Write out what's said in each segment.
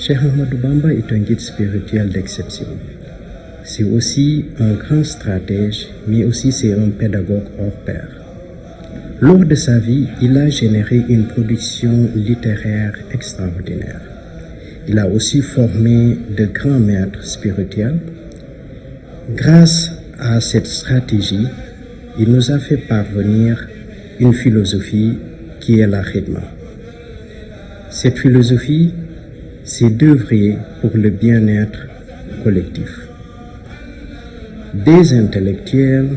Cheikh Ahmadou Bamba est un guide spirituel d'exception. C'est aussi un grand stratège, mais aussi c'est un pédagogue hors pair. Lors de sa vie, il a généré une production littéraire extraordinaire. Il a aussi formé de grands maîtres spirituels. Grâce à cette stratégie, il nous a fait parvenir une philosophie qui est la khidma. Cette philosophie, c'est d'œuvrer pour le bien-être collectif. Des intellectuels,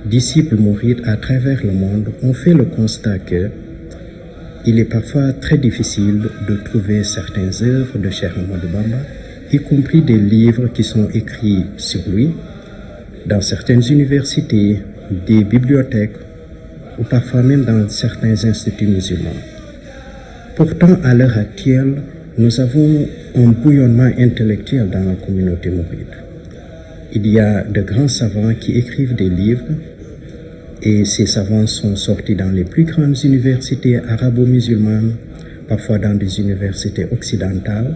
disciples mourides à travers le monde ont fait le constat que il est parfois très difficile de trouver certaines œuvres de Cheikh Ahmadou Bamba, y compris des livres qui sont écrits sur lui, dans certaines universités, des bibliothèques ou parfois même dans certains instituts musulmans. Pourtant, à l'heure actuelle, nous avons un bouillonnement intellectuel dans la communauté mouride. Il y a de grands savants qui écrivent des livres et ces savants sont sortis dans les plus grandes universités arabo-musulmanes, parfois dans des universités occidentales,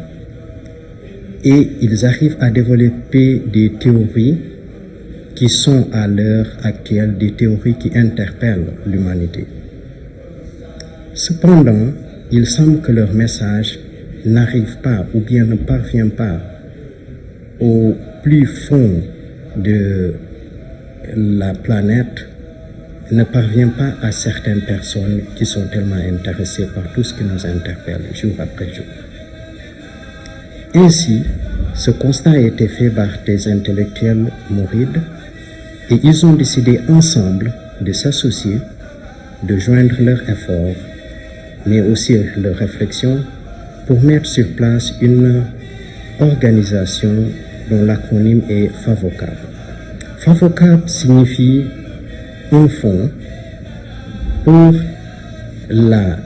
et ils arrivent à développer des théories qui sont à l'heure actuelle des théories qui interpellent l'humanité. Cependant, il semble que leur message n'arrive pas ou bien ne parvient pas au plus fond de la planète, ne parvient pas à certaines personnes qui sont tellement intéressées par tout ce qui nous interpelle jour après jour. Ainsi, ce constat a été fait par des intellectuels mourides et ils ont décidé ensemble de s'associer, de joindre leurs efforts, mais aussi leurs réflexions pour mettre sur place une organisation dont l'acronyme est FAVOCAB. FAVOCAB signifie un fonds pour la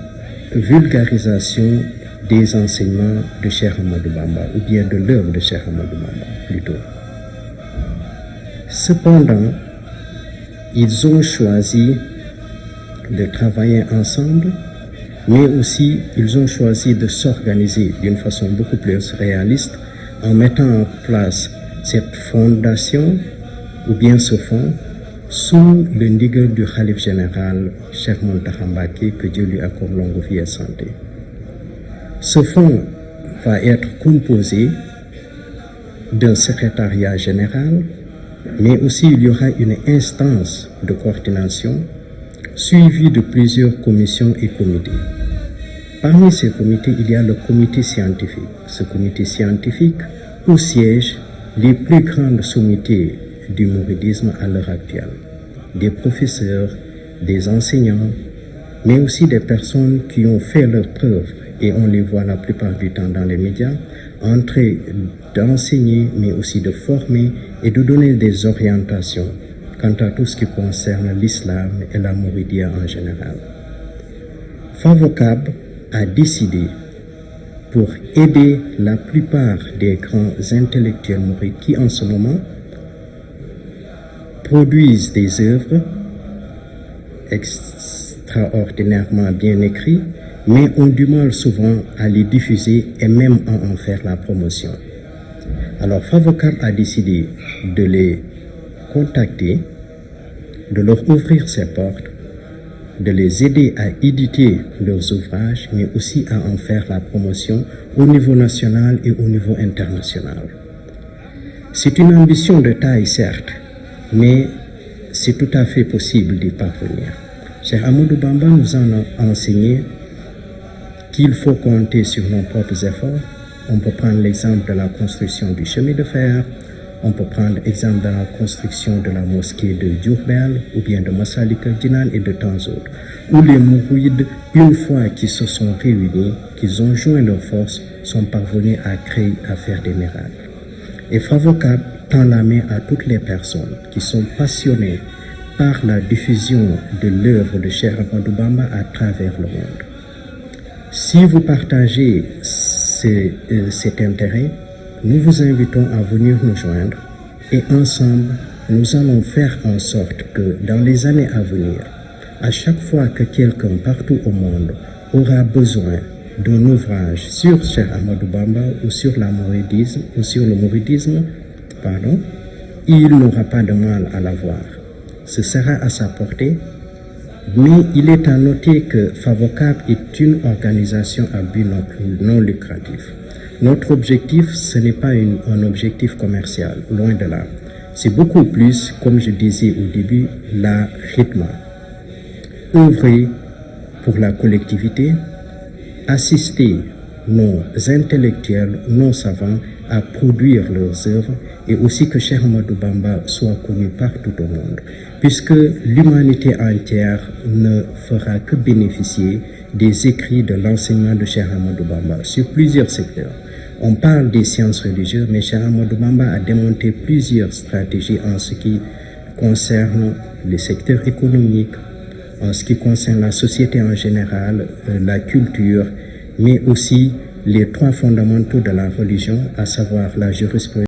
vulgarisation des enseignements de Cheikh Ahmadou Bamba, ou bien de l'œuvre de Cheikh Ahmadou Bamba plutôt. Cependant, ils ont choisi de travailler ensemble, mais aussi ils ont choisi de s'organiser d'une façon beaucoup plus réaliste en mettant en place cette fondation ou bien ce fonds sous le ndigal du Khalif général Cheikh Mountakha Mbacké, que Dieu lui accorde longue vie et santé. Ce fonds va être composé d'un secrétariat général, mais aussi il y aura une instance de coordination suivie de plusieurs commissions et comités. Parmi ces comités, il y a le comité scientifique. Ce comité scientifique où siègent les plus grandes sommités du mouridisme à l'heure actuelle. Des professeurs, des enseignants, mais aussi des personnes qui ont fait leurs preuves, et on les voit la plupart du temps dans les médias, en train d'enseigner, mais aussi de former et de donner des orientations quant à tout ce qui concerne l'islam et la mouridia en général. FAVOCAB a décidé, pour aider la plupart des grands intellectuels mourides qui en ce moment produisent des œuvres extraordinairement bien écrites, mais ont du mal souvent à les diffuser et même à en faire la promotion. Alors FAVOCAB a décidé de les contacter, de leur ouvrir ses portes, de les aider à éditer leurs ouvrages, mais aussi à en faire la promotion au niveau national et au niveau international. C'est une ambition de taille, certes, mais c'est tout à fait possible d'y parvenir. Cheikh Ahmadou Bamba nous en a enseigné qu'il faut compter sur nos propres efforts. On peut prendre l'exemple de la construction du chemin de fer, on peut prendre l'exemple de la construction de la mosquée de Diourbel ou bien de Massalikul Jinane et de tant d'autres, où les mourides, une fois qu'ils se sont réunis, qu'ils ont joint leurs forces, sont parvenus à créer, à faire des miracles. Et FAVOCAB tend la main à toutes les personnes qui sont passionnées par la diffusion de l'œuvre de Cheikh Ahmadou Bamba à travers le monde. Si vous partagez cet intérêt, nous vous invitons à venir nous joindre et ensemble, nous allons faire en sorte que dans les années à venir, à chaque fois que quelqu'un partout au monde aura besoin d'un ouvrage sur Cheikh Ahmadou Bamba ou sur le mouridisme, il n'aura pas de mal à l'avoir. Ce sera à sa portée, mais il est à noter que Favocap est une organisation à but non lucratif. Notre objectif, ce n'est pas un objectif commercial, loin de là. C'est beaucoup plus, comme je disais au début, la khidma. Œuvrer pour la collectivité, assister nos intellectuels, nos savants à produire leurs œuvres et aussi que Cheikh Ahmadou Bamba soit connu partout au monde, puisque l'humanité entière ne fera que bénéficier des écrits de l'enseignement de Cheikh Ahmadou Bamba sur plusieurs secteurs. On parle des sciences religieuses, mais Cheikh Ahmadou Bamba a démonté plusieurs stratégies en ce qui concerne les secteurs économiques, en ce qui concerne la société en général, la culture, mais aussi les trois fondamentaux de la religion, à savoir la jurisprudence,